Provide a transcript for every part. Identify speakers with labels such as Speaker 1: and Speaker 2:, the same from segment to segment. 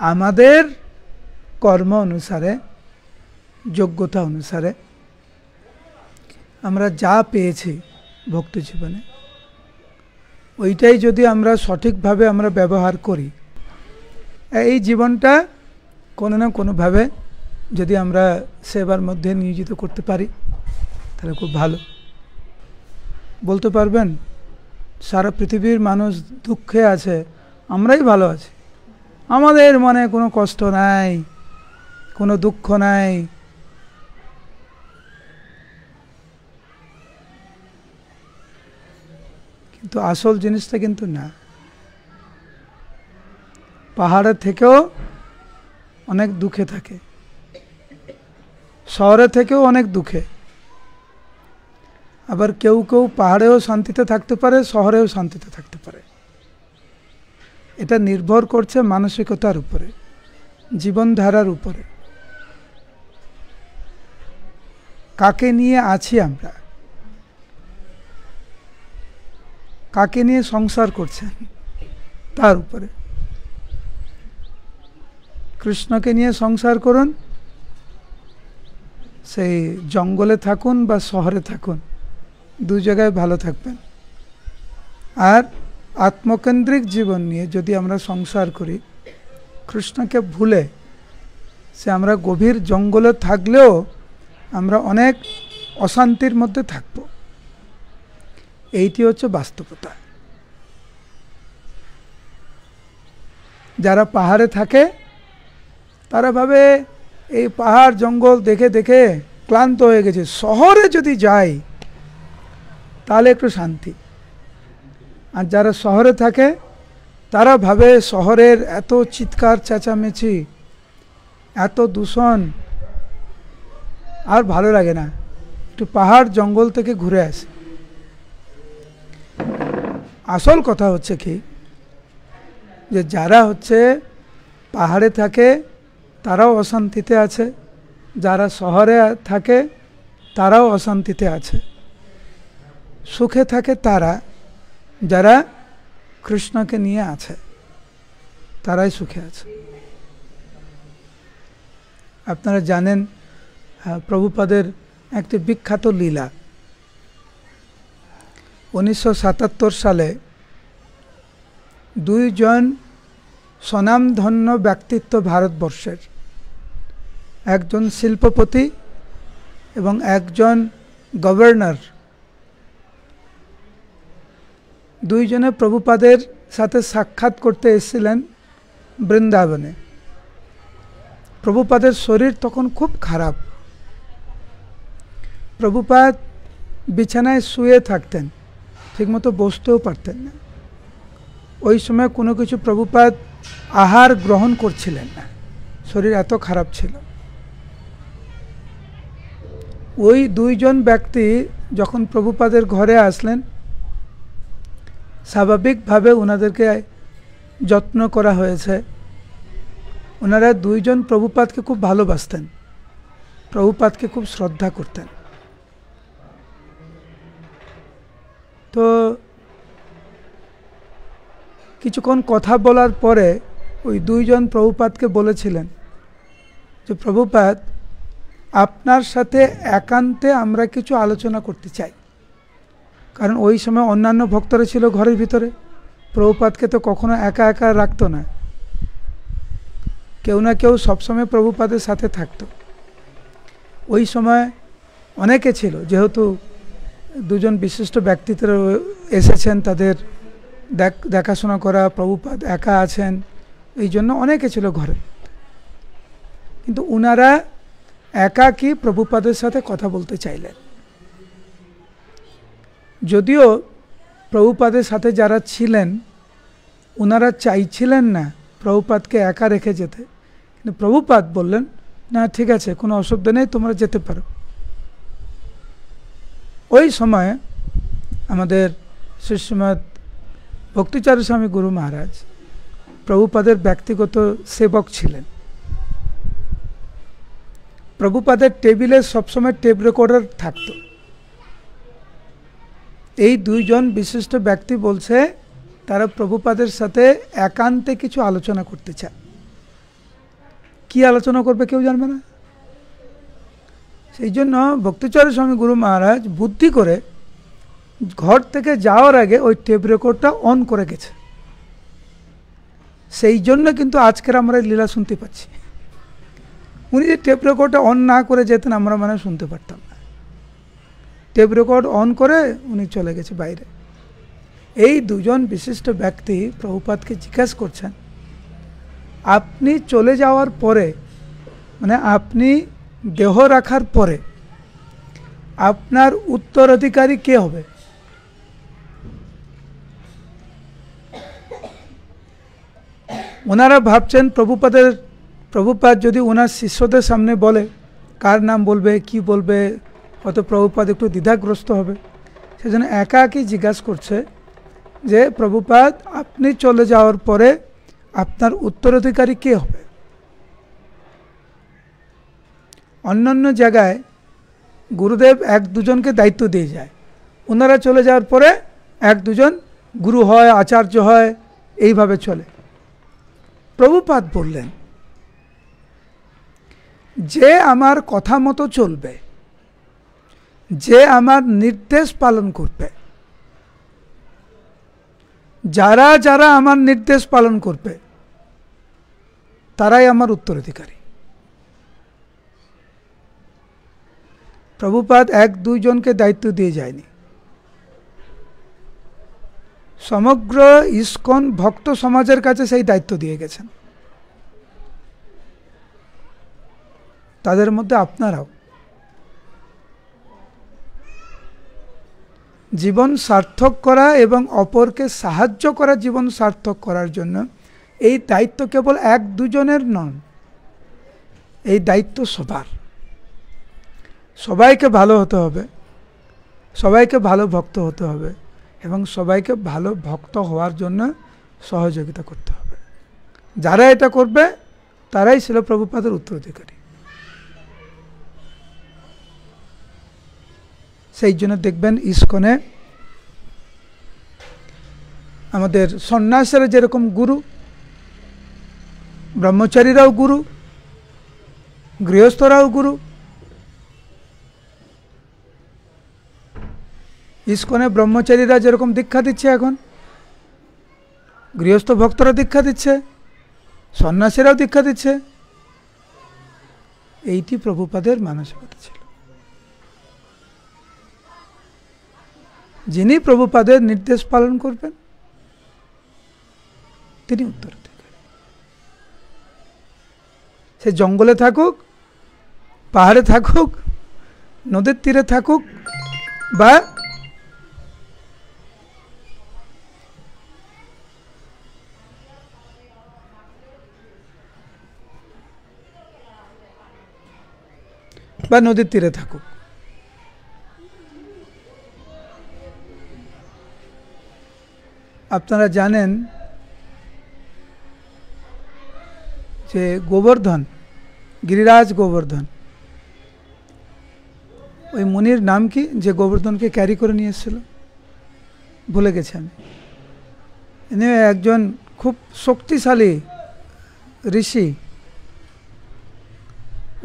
Speaker 1: আমাদের কর্ম অনুসারে যোগ্যতা অনুসারে আমরা যা পেয়েছি ভক্তি জীবনে ওইটাই যদি আমরা সঠিকভাবে আমরা ব্যবহার করি, এই জীবনটা কোনো না কোনোভাবে যদি আমরা সেবার মধ্যে নিয়োজিত করতে পারি তাহলে খুব ভালো। বলতে পারবেন সারা পৃথিবীর মানুষ দুঃখে আছে, আমরাই ভালো আছি, আমাদের মনে কোনো কষ্ট নাই, কোনো দুঃখ নাই। কিন্তু আসল জিনিসটা কিন্তু না। পাহাড়ের থেকেও অনেক দুঃখে থাকে, শহরে থেকেও অনেক দুঃখে। আবার কেউ কেউ পাহাড়েও শান্তিতে থাকতে পারে, শহরেও শান্তিতে থাকতে পারে। এটা নির্ভর করছে মানসিকতার উপরে, জীবনধারার উপরে। কাকে নিয়ে আছি আমরা, কাকে নিয়ে সংসার করছেন তার উপরে। কৃষ্ণকে নিয়ে সংসার করুন, সেই জঙ্গলে থাকুন বা শহরে থাকুন, দু জায়গায় ভালো থাকবেন। আর আত্মকেন্দ্রিক জীবন নিয়ে যদি আমরা সংসার করি, কৃষ্ণকে ভুলে সে আমরা গভীর জঙ্গলে থাকলেও আমরা অনেক অশান্তির মধ্যে থাকব। এইটি হচ্ছে বাস্তবতা। যারা পাহাড়ে থাকে তারা ভাবে এই পাহাড় জঙ্গল দেখে দেখে ক্লান্ত হয়ে গেছে, শহরে যদি যাই তাহলে একটু শান্তি। আর যারা শহরে থাকে তারা ভাবে শহরের এত চিৎকার চেঁচামেচি, এত দূষণ আর ভালো লাগে না, একটু পাহাড় জঙ্গল থেকে ঘুরে আসে। আসল কথা হচ্ছে কি, যে যারা হচ্ছে পাহাড়ে থাকে তারাও অশান্তিতে আছে, যারা শহরে থাকে তারাও অশান্তিতে আছে। সুখে থাকে তারা যারা কৃষ্ণকে নিয়ে আছে, তারাই সুখে আছে। আপনারা জানেন প্রভুপাদের একটি বিখ্যাত লীলা। 1977 সালে দুইজন স্বনামধন্য ব্যক্তিত্ব ভারতবর্ষের, একজন শিল্পপতি এবং একজন গভর্নর, দুইজনে প্রভুপাদের সাথে সাক্ষাৎ করতে এসেছিলেন বৃন্দাবনে। প্রভুপাদের শরীর তখন খুব খারাপ। প্রভুপাদ বিছানায় শুয়ে থাকতেন, ঠিকমতো বসতেও পারতেন না। ওই সময় কোনো কিছু প্রভুপাদ আহার গ্রহণ করছিলেন না, শরীর এত খারাপ ছিল। ওই দুইজন ব্যক্তি যখন প্রভুপাদের ঘরে আসলেন, স্বাভাবিকভাবে ওনাদেরকে যত্ন করা হয়েছে। ওনারা দুইজন প্রভুপাদকে খুব ভালোবাসতেন, প্রভুপাদকে খুব শ্রদ্ধা করতেন। তো কিছুক্ষণ কথা বলার পরে ওই দুইজন প্রভুপাদকে বলেছিলেন যে প্রভুপাদ, আপনার সাথে একান্তে আমরা কিছু আলোচনা করতে চাই। কারণ ওই সময় অন্যান্য ভক্তরা ছিল ঘরের ভিতরে, প্রভুপাদকে তো কখনো একা একা রাখতো না, কেউ না কেউ সবসময় প্রভুপাদের সাথে থাকতো। ওই সময় অনেকে ছিল, যেহেতু দুজন বিশিষ্ট ব্যক্তিত্ব এসেছেন, তাদের দেখাশোনা করা, প্রভুপাদ একা আছেন, এই জন্য অনেকে ছিল ঘরে। কিন্তু উনারা একাকী প্রভুপাদের সাথে কথা বলতে চাইলেন। যদিও প্রভুপাদের সাথে যারা ছিলেন ওনারা চাইছিলেন না প্রভুপাদকে একা রেখে যেতে, কিন্তু প্রভুপাদ বললেন, না ঠিক আছে, কোনো অসুবিধা নেই, তোমরা যেতে পারো। ওই সময় আমাদের শ্রীশ্রীমৎ ভক্তিচারু স্বামী গুরু মহারাজ প্রভুপাদের ব্যক্তিগত সেবক ছিলেন। প্রভুপাদের টেবিলে সবসময় টেপ রেকর্ডার থাকত। এই দুইজন বিশিষ্ট ব্যক্তি বলছে তারা প্রভুপাদের সাথে একান্তে কিছু আলোচনা করতে চায়। কি আলোচনা করবে কেউ জানবে না। সেই জন্য ভক্তিচরণ স্বামী গুরু মহারাজ বুদ্ধি করে ঘর থেকে যাওয়ার আগে ওই টেপ রেকর্ডটা অন করে গেছে। সেই জন্য কিন্তু আজকের আমরা লীলা শুনতে পাচ্ছি। উনি যে টেপ রেকর্ডটা অন না করে যেতেন আমরা মানে শুনতে পারতাম না। টেপ রেকর্ড অন করে উনি চলে গেছে বাইরে। এই দুজন বিশিষ্ট ব্যক্তি প্রভুপাদকে জিজ্ঞাসা করছেন, আপনি চলে যাওয়ার পরে, মানে আপনি দেহ রাখার পরে আপনার উত্তরাধিকারী কে হবে? ওনারা ভাবছেন প্রভুপাদ যদি ওনার শিষ্যদের সামনে বলে, কার নাম বলবে, কি বলবে, হয়তো প্রভুপাদ একটু দ্বিধাগ্রস্ত হবে। সেজন্য একাকী জিজ্ঞাসা করছে যে প্রভুপাদ আপনি চলে যাওয়ার পরে আপনার উত্তরাধিকারী কে হবে? অন্যান্য জায়গায় গুরুদেব এক দুজনকে দায়িত্ব দিয়ে যায়, ওনারা চলে যাওয়ার পরে এক দুজন গুরু হয়, আচার্য হয়, এইভাবে চলে। প্রভুপাদ বললেন, যে আমার কথা মতো চলবে, যে আমার নির্দেশ পালন করবে, যারা যারা আমার নির্দেশ পালন করবে তারাই আমার উত্তরাধিকারী। প্রভুপাদ এক দুইজনকে দায়িত্ব দিয়ে যায়নি, সমগ্র ইস্কন ভক্ত সমাজের কাছে সেই দায়িত্ব দিয়ে গেছেন। তাদের মধ্যে আপনারাও জীবন সার্থক করা এবং অপরকে সাহায্য করা, জীবন সার্থক করার জন্য এই দায়িত্ব কেবল এক দুজনের নন, এই দায়িত্ব সবার। সবাইকে ভালো হতে হবে, সবাইকে ভালো ভক্ত হতে হবে এবং সবাইকে ভালো ভক্ত হওয়ার জন্য সহযোগিতা করতে হবে। যারা এটা করবে তারাই ছিল প্রভুপাদের উত্তরাধিকারী। সেই জন্য দেখবেন ইস্কনে আমাদের সন্ন্যাসীরা যেরকম গুরু, ব্রহ্মচারীরাও গুরু, গৃহস্থরাও গুরু। ইস্কনে ব্রহ্মচারীরা যেরকম দীক্ষা দিচ্ছে, এখন গৃহস্থ ভক্তরা দীক্ষা দিচ্ছে, সন্ন্যাসীরাও দীক্ষা দিচ্ছে। এইটি প্রভুপাদের মানসিকতা ছিল। যিনি প্রভুপাদের নির্দেশ পালন করবেন তিনি উত্তরাধিকারী। সে জঙ্গলে থাকুক, পাহাড়ে থাকুক, নদীর তীরে থাকুক বা নদীর তীরে থাকুক। আপনারা জানেন যে গোবর্ধন, গিরিরাজ গোবর্ধন, ওই মুনির নাম কি যে গোবর্ধনকে ক্যারি করে নিয়ে এসেছিল? ভুলে গেছি আমি। ইনি একজন খুব শক্তিশালী ঋষি।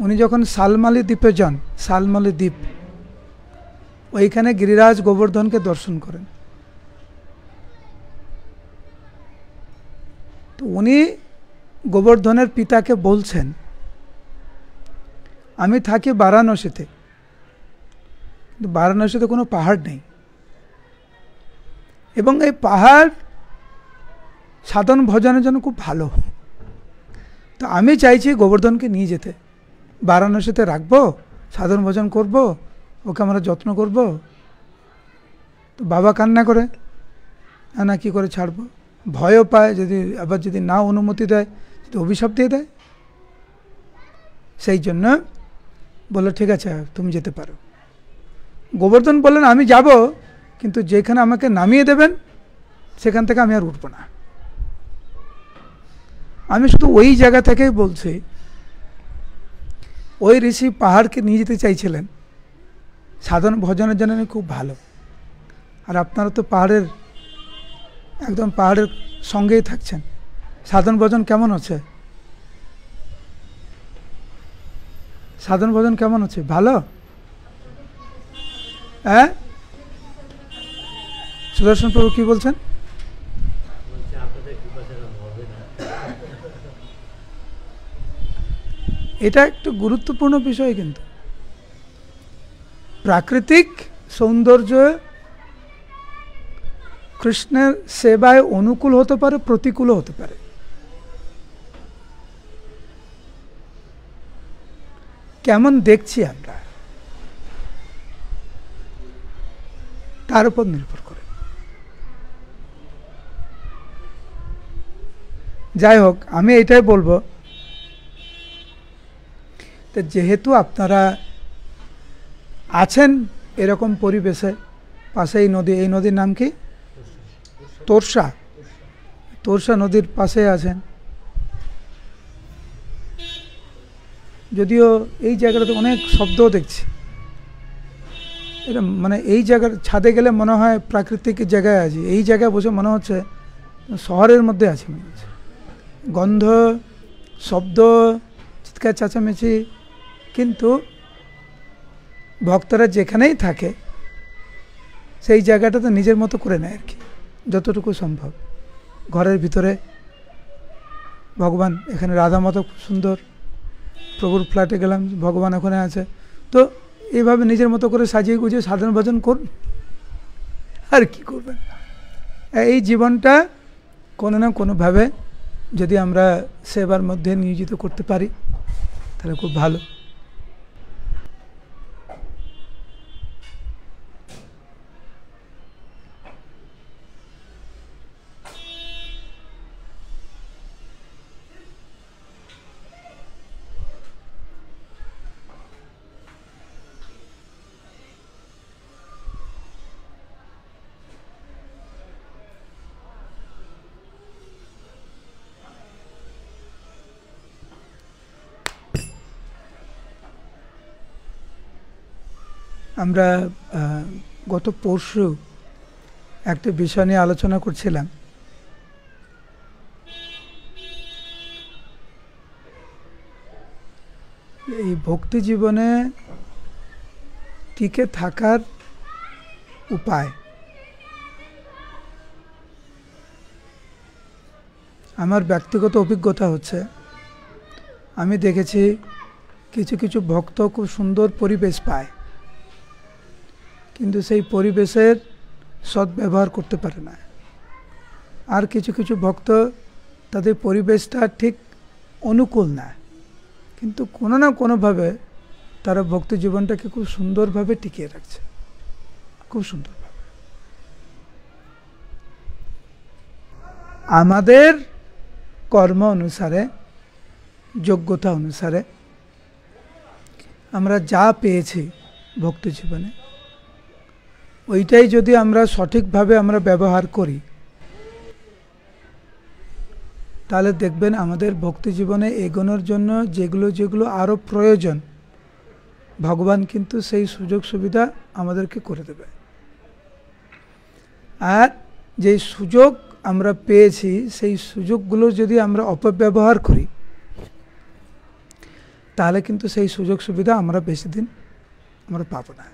Speaker 1: উনি যখন শালমালি দ্বীপে যান, শালমালি দ্বীপ, ওইখানে গিরিরাজ গোবর্ধনকে দর্শন করেন। তো উনি গোবর্ধনের পিতাকে বলছেন, আমি থাকি বারাণসীতে, কিন্তু বারাণসীতে কোনো পাহাড় নেই এবং এই পাহাড় সাধন ভজনের জন্য খুব ভালো। তো আমি চাইছি গোবর্ধনকে নিয়ে যেতে, বারাণসীতে রাখবো, সাধন ভজন করব, ওকে আমরা যত্ন করব। তো বাবা কান্না করে, না কি করে ছাড়বো, ভয়ও পায়, যদি না অনুমতি দেয়, যদি অভিশাপ দিয়ে দেয়। সেই জন্য বললো ঠিক আছে তুমি যেতে পারো। গোবর্ধন বললেন আমি যাব, কিন্তু যেখানে আমাকে নামিয়ে দেবেন সেখান থেকে আমি আর উঠব না। আমি শুধু ওই জায়গা থেকেই বলছি, ওই ঋষি পাহাড়কে নিয়ে যেতে চাইছিলেন সাধন ভজনের জন্য খুব ভালো। আর আপনারা তো একদম পাহাড়ের সঙ্গেই থাকছেন, সাধন ভজন কেমন হচ্ছে? সাধন ভজন কেমন হচ্ছে? ভালো? হ্যাঁ, সুদর্শন প্রভু কি বলছেন? এটা একটু গুরুত্বপূর্ণ বিষয়, কিন্তু প্রাকৃতিক সৌন্দর্য কৃষ্ণের সেবায় অনুকূল হতে পারে, প্রতিকূল হতে পারে। কেমন দেখছি আমরা তার উপর নির্ভর করে। যাই হোক, আমি এটাই বলবো, যেহেতু আপনারা আছেন এরকম পরিবেশে, পাশে এই নদী, এই নদীর নাম কি? তোরসা। তোরসা নদীর পাশে আছেন। যদিও এই জায়গাটাতে অনেক শব্দ দেখছি, এটা মানে এই জায়গার ছাদে গেলে মনে হয় প্রাকৃতিক জায়গায় আছি, এই জায়গায় বসে মনে হচ্ছে শহরের মধ্যে আছি মনে হচ্ছে। গন্ধ, শব্দ, চিৎকার চেঁচামেচি, কিন্তু ভক্তরা যেখানেই থাকে সেই জায়গাটাতে নিজের মতো করে নেয় আর কি, যতটুকু সম্ভব। ঘরের ভিতরে ভগবান, এখানে রাধা মাতা খুব সুন্দর, প্রভুর ফ্ল্যাটে গেলাম, ভগবান ওখানে আছে, তো এইভাবে নিজের মতো করে সাজিয়ে গুজিয়ে সাধন ভজন করুন, আর কি করবেন। এই জীবনটা কোনো না কোনোভাবে যদি আমরা সেবার মধ্যে নিয়োজিত করতে পারি তাহলে খুব ভালো। আমরা গত পরশু একটা বিষয় নিয়ে আলোচনা করছিলাম, এই ভক্তি জীবনে টিকে থাকার উপায়। আমার ব্যক্তিগত অভিজ্ঞতা হচ্ছে, আমি দেখেছি কিছু কিছু ভক্ত খুব সুন্দর পরিবেশ পায়, কিন্তু সেই পরিবেশের সদ্ব্যবহার করতে পারে না। আর কিছু কিছু ভক্ত, তাদের পরিবেশটা ঠিক অনুকূল না, কিন্তু কোনো না কোনোভাবে তারা ভক্তি জীবনটাকে খুব সুন্দরভাবে টিকিয়ে রাখছে, খুব সুন্দরভাবে। আমাদের কর্ম অনুসারে, যোগ্যতা অনুসারে আমরা যা পেয়েছি ভক্তি জীবনে, ওইটাই যদি আমরা সঠিকভাবে আমরা ব্যবহার করি, তাহলে দেখবেন আমাদের ভক্তি জীবনে এগোনোর জন্য যেগুলো যেগুলো আরও প্রয়োজন, ভগবান কিন্তু সেই সুযোগ সুবিধা আমাদেরকে করে দেবে। আর যে সুযোগ আমরা পেয়েছি, সেই সুযোগগুলো যদি আমরা অপব্যবহার করি, তাহলে কিন্তু সেই সুযোগ সুবিধা আমরা বেশি দিন আমরা পাবো না।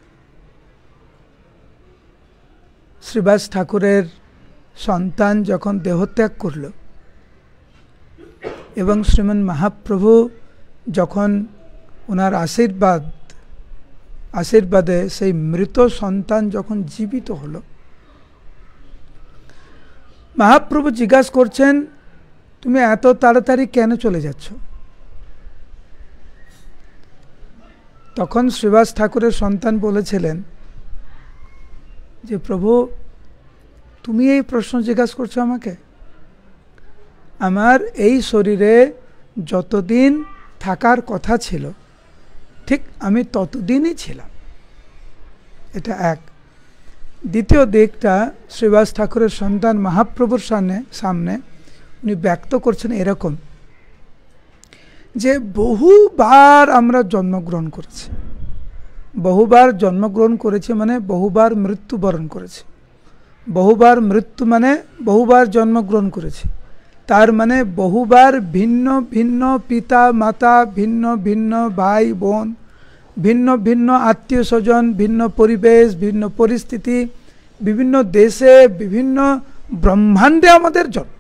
Speaker 1: শ্রীবাস ঠাকুরের সন্তান যখন দেহত্যাগ করল এবং শ্রীমান মহাপ্রভু যখন ওনার আশীর্বাদে সেই মৃত সন্তান যখন জীবিত হলো, মহাপ্রভু জিজ্ঞাসা করছেন, তুমি এত তাড়াতাড়ি কেন চলে যাচ্ছ? তখন শ্রীবাস ঠাকুরের সন্তান বলেছিলেন যে, প্রভু তুমি এই প্রশ্ন জিজ্ঞাসা করছো আমাকে? আমার এই শরীরে যতদিন থাকার কথা ছিল ঠিক আমি ততদিনই ছিলাম। এটা এক। দ্বিতীয় দিকটা, শ্রীবাস ঠাকুরের সন্তান মহাপ্রভুর সামনে উনি ব্যক্ত করছেন এরকম যে, বহুবার আমরা জন্মগ্রহণ করেছি, বহুবার জন্মগ্রহণ করেছি মানে বহুবার মৃত্যুবরণ করেছি। বহুবার মৃত্যু মানে বহুবার জন্মগ্রহণ করেছি, তার মানে বহুবার ভিন্ন ভিন্ন পিতা মাতা, ভিন্ন ভিন্ন ভাই বোন, ভিন্ন ভিন্ন আত্মীয় স্বজন, ভিন্ন পরিবেশ, ভিন্ন পরিস্থিতি, বিভিন্ন দেশে, বিভিন্ন ব্রহ্মাণ্ডে আমাদের জন্ম।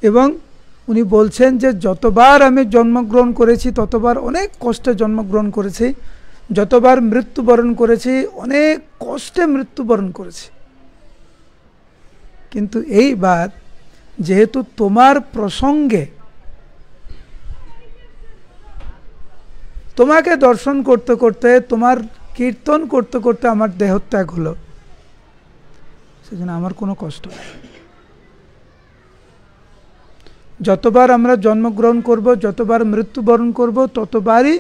Speaker 1: এবং উনি বলছেন যে যতবার আমি জন্মগ্রহণ করেছি ততবার অনেক কষ্টে জন্মগ্রহণ করেছি, যতবার মৃত্যুবরণ করেছি অনেক কষ্টে মৃত্যুবরণ করেছি, কিন্তু এইবার যেহেতু তোমার প্রসঙ্গে তোমাকে দর্শন করতে করতে, তোমার কীর্তন করতে করতে আমার দেহত্যাগ হলো, সেজন্য আমার কোনো কষ্ট নেই। যতবার আমরা জন্মগ্রহণ করব, যতবার মৃত্যুবরণ করব, ততবারই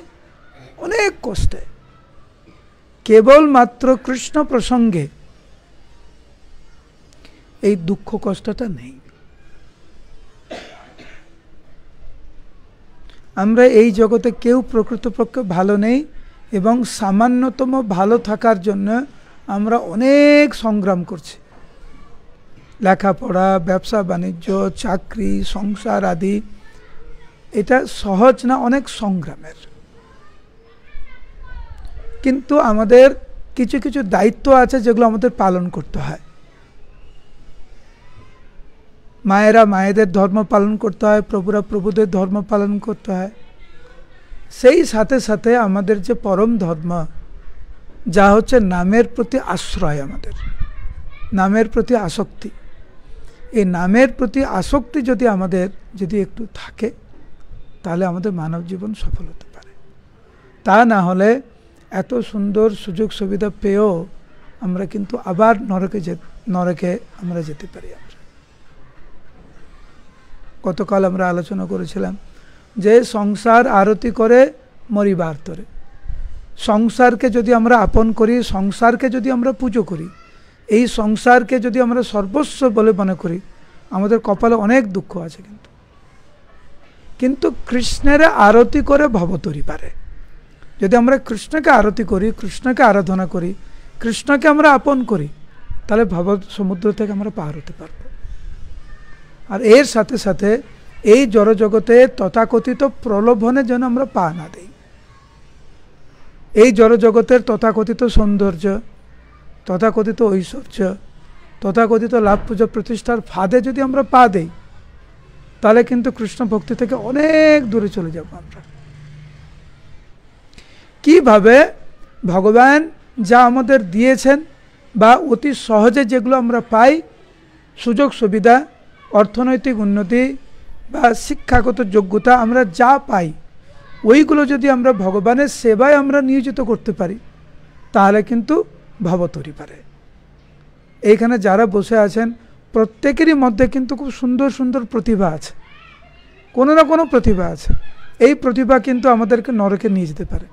Speaker 1: অনেক কষ্টে। কেবলমাত্র কৃষ্ণ প্রসঙ্গে এই দুঃখ কষ্টটা নেই। আমরা এই জগতে কেউ প্রকৃতপক্ষে ভালো নেই, এবং সামান্যতম ভালো থাকার জন্য আমরা অনেক সংগ্রাম করছি। লেখাপড়া, ব্যবসা বাণিজ্য, চাকরি, সংসার আদি, এটা সহজ না, অনেক সংগ্রামের। কিন্তু আমাদের কিছু কিছু দায়িত্ব আছে যেগুলো আমাদের পালন করতে হয়। মায়েরা মায়েদের ধর্ম পালন করতে হয়, প্রভুরা প্রভুদের ধর্ম পালন করতে হয়। সেই সাথে সাথে আমাদের যে পরম ধর্ম, যা হচ্ছে নামের প্রতি আশ্রয়, আমাদের নামের প্রতি আসক্তি, এই নামের প্রতি আসক্তি যদি একটু থাকে, তাহলে আমাদের মানব জীবন সফল হতে পারে। তা না হলে এত সুন্দর সুযোগ সুবিধা পেয়েও আমরা কিন্তু আবার নরকে আমরা যেতে পারি। গতকাল আমরা আলোচনা করেছিলাম যে সংসার আরতি করে মরিবার তরে। সংসারকে যদি আমরা আপন করি, সংসারকে যদি আমরা পুজো করি, এই সংসারকে যদি আমরা সর্বস্ব বলে মনে করি, আমাদের কপালে অনেক দুঃখ আছে। কিন্তু কৃষ্ণের আরতি করে ভবতরি পারে। যদি আমরা কৃষ্ণকে আরতি করি, কৃষ্ণকে আরাধনা করি, কৃষ্ণকে আমরা আপন করি, তাহলে ভব সমুদ্র থেকে আমরা পার হতে পারব। আর এর সাথে সাথে এই জড়জগতে তথাকথিত প্রলোভনে যেন আমরা পা না দিই। এই জড়জগতের তথাকথিত সৌন্দর্য, তথাকথিত ঐশ্বর্য, তথাকথিত লাভ পূজা প্রতিষ্ঠার ফাঁদে যদি আমরা পা দিই, তাহলে কিন্তু কৃষ্ণ ভক্তি থেকে অনেক দূরে চলে যাব আমরা। কিভাবে ভগবান যা আমাদের দিয়েছেন, বা অতি সহজে যেগুলো আমরা পাই, সুযোগ সুবিধা, অর্থনৈতিক উন্নতি বা শিক্ষাগত যোগ্যতা, আমরা যা পাই, ওইগুলো যদি আমরা ভগবানের সেবায় আমরা নিয়োজিত করতে পারি, তাহলে কিন্তু ভবতরি পারে। এইখানে যারা বসে আছেন প্রত্যেকেরই মধ্যে কিন্তু খুব সুন্দর সুন্দর প্রতিভা আছে, কোনো না কোনো প্রতিভা আছে। এই প্রতিভা কিন্তু আমাদেরকে নরকে নিয়ে যেতে পারে,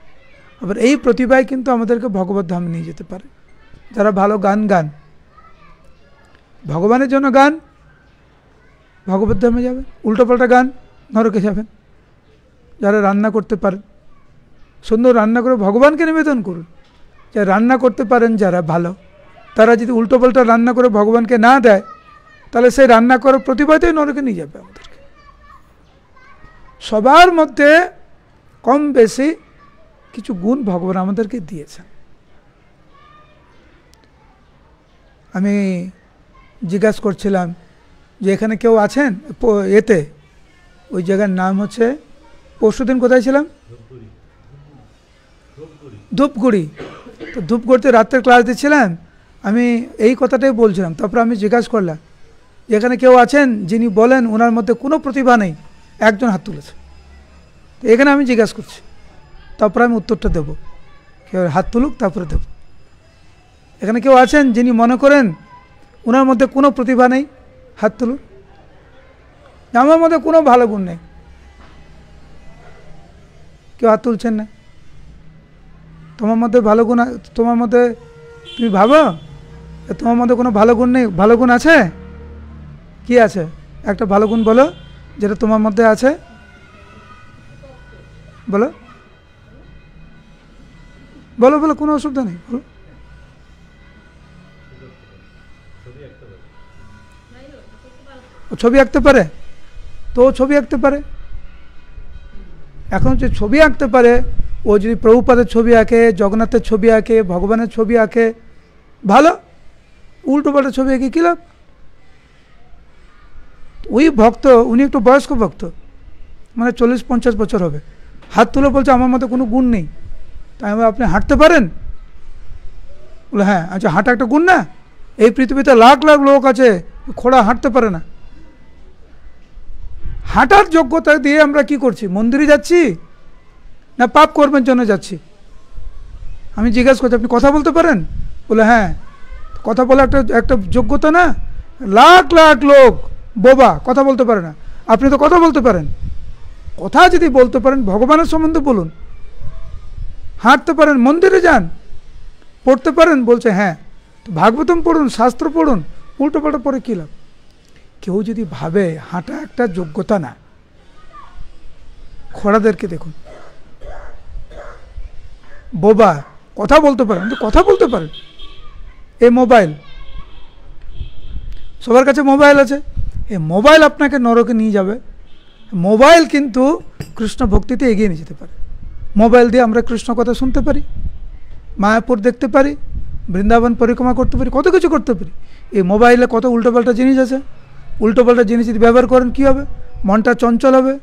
Speaker 1: আবার এই প্রতিভায় কিন্তু আমাদেরকে ভগবত ধামে নিয়ে যেতে পারে। যারা ভালো গান গান, ভগবানের জন্য গান, ভগবত ধামে যাবে। উল্টোপাল্টা গান, নরকে যাবেন। যারা রান্না করতে পারেন, সুন্দর রান্না করে ভগবানকে নিবেদন করুন। যারা রান্না করতে পারেন, যারা ভালো, তারা যদি উল্টোপাল্টা রান্না করে ভগবানকে না দেয়, তাহলে সেই রান্না করার প্রতিভাতেই নরকে নিয়ে যাবে আমাদেরকে। সবার মধ্যে কম বেশি কিছু গুণ ভগবান আমাদেরকে দিয়েছেন। আমি জিজ্ঞাসা করছিলাম যে এখানে কেউ আছেন এতে, ওই জায়গার নাম হচ্ছে, পরশুদিন কোথায় ছিলাম, ধূপগুড়ি। তো ধূপগুড়িতে রাত্রের ক্লাস দিচ্ছিলাম, আমি এই কথাটাই বলছিলাম। তারপর আমি জিজ্ঞাসা করলাম যে এখানে কেউ আছেন যিনি বলেন ওনার মধ্যে কোনো প্রতিভা নেই? একজন হাত তুলেছে। তো এখানে আমি জিজ্ঞাসা করছি, তারপর আমি উত্তরটা দেবো। কেউ হাত তুলুক, তারপরে দেব। এখানে কেউ আছেন যিনি মনে করেন ওনার মধ্যে কোনো প্রতিভা নেই? হাত তুলুন। আমার মধ্যে কোনো ভালো গুণ নেই, কেউ হাত তুলছেন না। তোমার মধ্যে ভালো গুণ, তোমার মধ্যে তুমি ভাবো তোমার মধ্যে কোনো ভালো গুণ নেই? ভালো গুণ আছে? কি আছে? একটা ভালো গুণ বলো যেটা তোমার মধ্যে আছে, বলো বলো বলো, কোনো অসুবিধা নেই, বলো। ছবি আঁকতে পারে, তো ছবি আঁকতে পারে। এখন যে ছবি আঁকতে পারে, ও যদি প্রভুপাদের ছবি আঁকে, জগন্নাথের ছবি আঁকে, ভগবানের ছবি আঁকে, ভালো। উল্টোপাল্টা ছবি আঁকে কী লাভ? ওই ভক্ত, উনি একটু বয়স্ক ভক্ত, মানে 40-50 বছর হবে, হাত তুলে বলছে আমার মধ্যে কোনো গুণ নেই। তাই আপনি হাঁটতে পারেন? বলে হ্যাঁ। আচ্ছা, হাঁটা একটা গুণ না? এই পৃথিবীতে লাখ লাখ লোক আছে, খোড়া হাঁটতে পারে না। হাঁটার যোগ্যতা দিয়ে আমরা কি করছি? মন্দিরে যাচ্ছি না পাপ কর্মের জন্য যাচ্ছি? আমি জিজ্ঞাসা করছি আপনি কথা বলতে পারেন? বলে হ্যাঁ। কথা বলা একটা যোগ্যতা না? লাখ লাখ লোক বোবা, কথা বলতে পারে না, আপনি তো কথা বলতে পারেন। কথা যদি বলতে পারেন ভগবানের সম্বন্ধে বলুন। হাঁটতে পারেন, মন্দিরে যান, পড়তে পারেন, বলছে হ্যাঁ। তো ভাগবতম পড়ুন, শাস্ত্র পড়ুন, উল্টোপাল্টা পড়ে কী লাভ? কেউ যদি ভাবে হাঁটা একটা যোগ্যতা না, খোড়াদেরকে দেখুন, বোবা, কথা বলতে পারেন, তো কথা বলতে পারেন। এই মোবাইল, সবার কাছে মোবাইল আছে, এই মোবাইল আপনাকে নরকে নিয়ে যাবে। মোবাইল কিন্তু কৃষ্ণ ভক্তিতে এগিয়ে নিয়ে যেতে পারে। মোবাইল দিয়ে আমরা কৃষ্ণ কথা শুনতে পারি, মায়াপুর দেখতে পারি, বৃন্দাবন পরিক্রমা করতে পারি, কত কিছু করতে পারি। এই মোবাইলে কত উল্টোপাল্টা জিনিস আছে। উল্টোপাল্টা জিনিস যদি ব্যবহার করেন কী হবে? মনটা চঞ্চল হবে,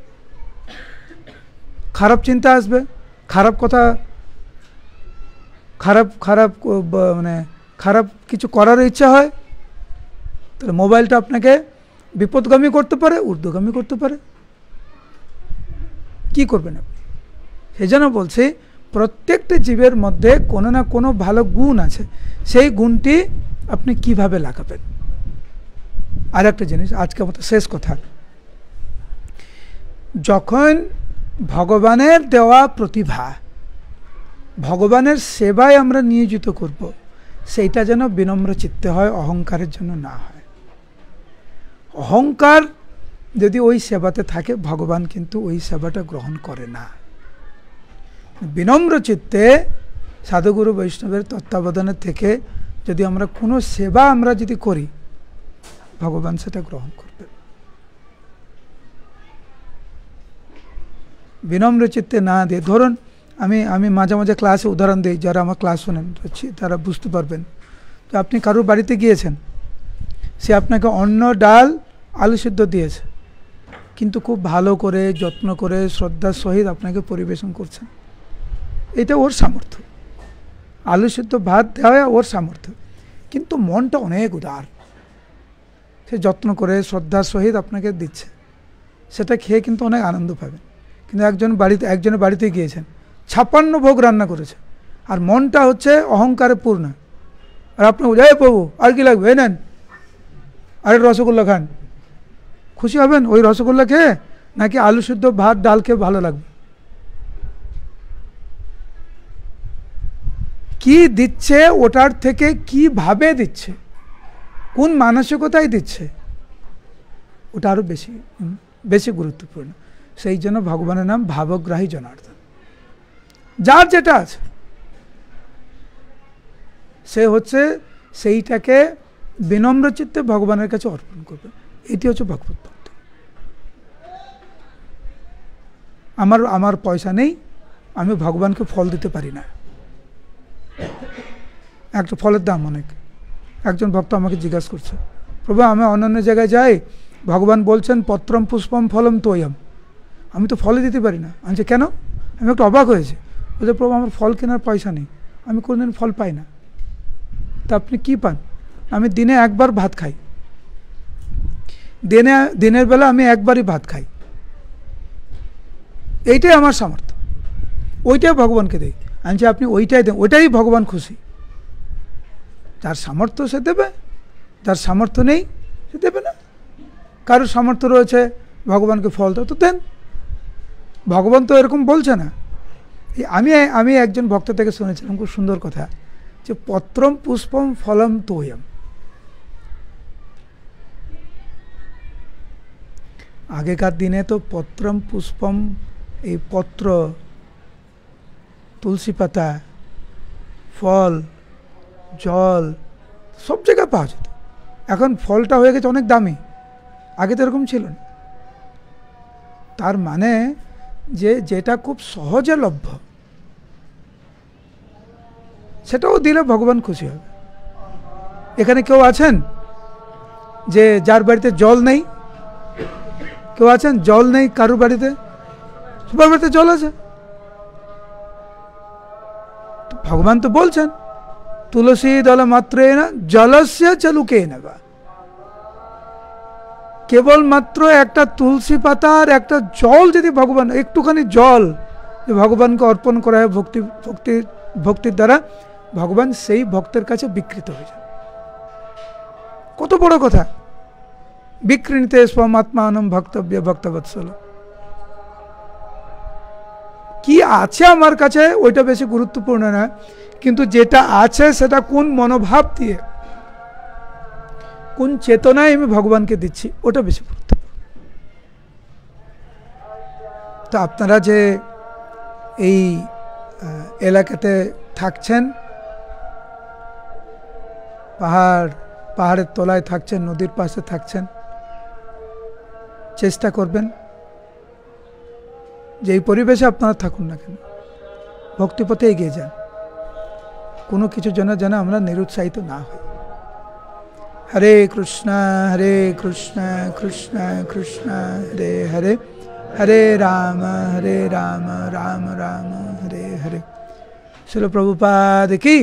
Speaker 1: খারাপ চিন্তা আসবে, খারাপ কথা, মানে খারাপ কিছু করার ইচ্ছা হয়। তাহলে মোবাইলটা আপনাকে বিপদগামী করতে পারে, ঊর্ধ্বগামী করতে পারে। কি করবেন আপনি? সেই জন্য বলছি প্রত্যেকটা জীবের মধ্যে কোনো না কোনো ভালো গুণ আছে, সেই গুণটি আপনি কিভাবে লাগাবেন। আর একটা জিনিস, আজকে মতো শেষ কথা, যখন ভগবানের দেওয়া প্রতিভা, ভগবানের সেবায় আমরা নিয়োজিত করব, সেইটা যেন বিনম্র চিত্তে হয়, অহংকারের জন্য না হয়। অহংকার যদি ওই সেবাতে থাকে, ভগবান কিন্তু ওই সেবাটা গ্রহণ করে না। বিনম্র চিত্তে সাধুগুরু বৈষ্ণবের তত্ত্বাবধানের থেকে যদি আমরা কোনো সেবা আমরা যদি করি, ভগবান সেটা গ্রহণ করবে। বিনম্র চিত্তে না দিয়ে, ধরুন আমি মাঝে মাঝে ক্লাসে উদাহরণ দিই, যারা আমার ক্লাস শোনেন তারা বুঝতে পারবেন। তো আপনি কারোর বাড়িতে গিয়েছেন, সে আপনাকে অন্ন, ডাল, আলু সিদ্ধ দিয়েছে, কিন্তু খুব ভালো করে, যত্ন করে, শ্রদ্ধার সহিত আপনাকে পরিবেশন করছেন। এটা ওর সামর্থ্য। আলু সিদ্ধ ভাত দেওয়া ওর সামর্থ্য, কিন্তু মনটা অনেক উদার, সে যত্ন করে শ্রদ্ধার সহিত আপনাকে দিচ্ছে, সেটা খেয়ে কিন্তু অনেক আনন্দ পাবেন। কিন্তু একজনের বাড়িতে গিয়েছেন, 56 ভোগ রান্না করেছে, আর মনটা হচ্ছে অহংকারে পূর্ণ, আর আপনি যাই প্রভু আর কি লাগবে, এই নেন আরে রসগোল্লা খান, খুশি হবেন ওই রসগোল্লা খেয়ে, নাকি আলু সিদ্ধ ভাত ডাল খেয়ে ভালো লাগবে? কি দিচ্ছে, ওটার থেকে কিভাবে দিচ্ছে, কোন মানসিকতায় দিচ্ছে, ওটা আরও বেশি গুরুত্বপূর্ণ। সেই জন্য ভগবানের নাম ভাবগ্রাহী জনার্দন। যার যেটা আছে সে হচ্ছে সেইটাকে বিনম্র চিত্তে ভগবানের কাছে অর্পণ করবে। এটি হচ্ছে ভগবত ভক্তি। আমার পয়সা নেই, আমি ভগবানকে ফল দিতে পারি না, একটা ফলের দাম অনেক। একজন ভক্ত আমাকে জিজ্ঞাসা করছে, প্রভু আমি অন্যান্য জায়গায় যাই, ভগবান বলছেন পত্রম পুষ্পম ফলম তোয়ম, আমি তো ফলে দিতে পারি না। আমি কেন? আমি একটু অবাক হয়েছি। বলছে প্রভু আমার ফল কেনার পয়সা নেই, আমি কোনোদিন ফল পাই না। তা আপনি কী পান? আমি দিনে একবার ভাত খাই, দিনের বেলা আমি একবারই ভাত খাই, এইটাই আমার সামর্থ্য, ওইটাই ভগবানকে দেই। আমি আপনি ওইটাই দেন, ওইটাই ভগবান খুশি। যার সামর্থ্য সে দেবে, যার সামর্থ্য নেই সে দেবে না। কারোর সামর্থ্য রয়েছে ভগবানকে ফল দাও, তো দেন। ভগবান তো এরকম বলছে না। আমি একজন ভক্ত থেকে শুনেছিলাম খুব সুন্দর কথা, যে পত্রম পুষ্পম ফলম তোয়ম। আগেকার দিনে তো পত্রম পুষ্পম, এই পত্র, তুলসী পাতা, ফল, জল সব জায়গায় পাওয়া যেত। এখন ফলটা হয়ে গেছে অনেক দামি, আগে তো এরকম ছিল না। তার মানে যে যেটা খুব সহজে লভ্য সেটাও দিলে ভগবান খুশি হবে। এখানে কেউ আছেন যে যার বাড়িতে জল নেই? কেউ আছেন জল নেই কারুর বাড়িতে? সবার বাড়িতে জল আছে। ভগবান তো বলছেন তুলসী দল মাত্রেণ জলস্য চলুকে নেবা, কেবলমাত্র একটা তুলসী পাতার একটা জল যদি ভগবান, একটুখানি জল ভগবানকে অর্পণ করা হয় ভক্তির দ্বারা, ভগবান সেই ভক্তের কাছে বিকৃত হয়ে যায়। কত বড় কথা! বিকৃণীতে স্বমাত্মানম ভক্তব্য ভক্তবৎসল। কি আছে আমার কাছে ওইটা বেশি গুরুত্বপূর্ণ না, কিন্তু যেটা আছে সেটা কোন মনোভাব দিয়ে, কোন চেতনায় আমি ভগবানকে দিচ্ছি, ওটা বেশি গুরুত্বপূর্ণ। তো আপনারা যে এই এলাকাতে থাকছেন, পাহাড়ের তলায় থাকছেন, নদীর পাশে থাকছেন, চেষ্টা করবেন যে এই পরিবেশে আপনারা থাকুন না কেন, ভক্তিপথে এগিয়ে যান, কোনো কিছুর জন্য যেন আমরা নিরুৎসাহিত না হই। হরে কৃষ্ণ কৃষ্ণ কৃষ্ণ হরে হরে, হরে রাম রাম রাম হরে হরে। শিল প্রভুপাদ কি